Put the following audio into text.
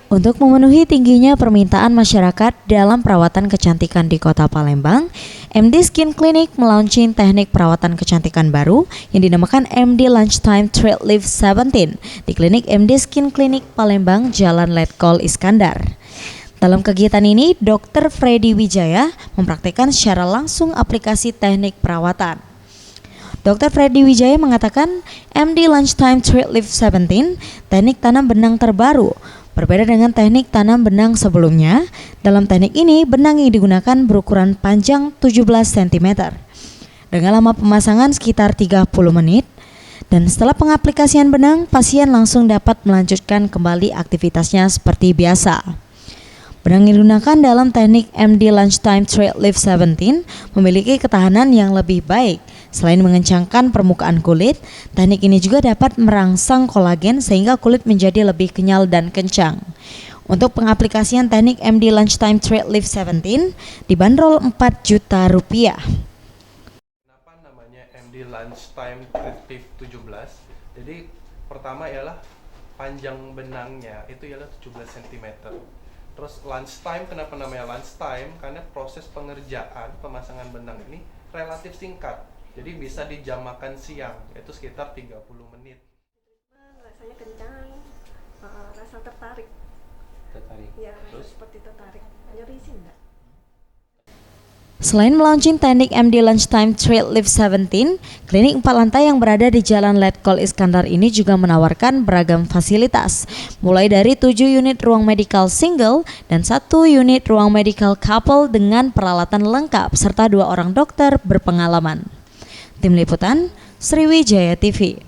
Untuk memenuhi tingginya permintaan masyarakat dalam perawatan kecantikan di Kota Palembang, MD Skin Clinic melaunching teknik perawatan kecantikan baru yang dinamakan MD Lunchtime Treat Lift 17 di klinik MD Skin Clinic Palembang, Jalan Letkol Iskandar. Dalam kegiatan ini, Dr. Freddy Wijaya mempraktikkan secara langsung aplikasi teknik perawatan. Dr. Freddy Wijaya mengatakan MD Lunchtime Treat Lift 17 teknik tanam benang terbaru. Berbeda dengan teknik tanam benang sebelumnya, dalam teknik ini benang yang digunakan berukuran panjang 17 cm. Dengan lama pemasangan sekitar 30 menit, dan setelah pengaplikasian benang, pasien langsung dapat melanjutkan kembali aktivitasnya seperti biasa. Benang yang digunakan dalam teknik MD Lunchtime Treat Lift 17 memiliki ketahanan yang lebih baik. Selain mengencangkan permukaan kulit, teknik ini juga dapat merangsang kolagen sehingga kulit menjadi lebih kenyal dan kencang. Untuk pengaplikasian teknik MD Lunchtime Treat Lift 17 dibanderol Rp4 juta. Kenapa namanya MD Lunchtime Treat Lift 17? Jadi pertama ialah panjang benangnya itu ialah 17 cm. Terus lunchtime, kenapa namanya lunchtime? Karena proses pengerjaan pemasangan benang ini relatif singkat. Jadi bisa di jam makan siang, yaitu sekitar 30 menit. Rasanya kencang, rasa tertarik. Tertarik? Ya, Terus? seperti tertarik. Nyeri sih enggak. Selain melaunching teknik MD Lunchtime Treat Lift 17, klinik 4 lantai yang berada di Jalan Letkol Iskandar ini juga menawarkan beragam fasilitas, mulai dari 7 unit ruang medikal single dan 1 unit ruang medikal couple dengan peralatan lengkap serta 2 orang dokter berpengalaman. Tim Liputan, Sriwijaya TV.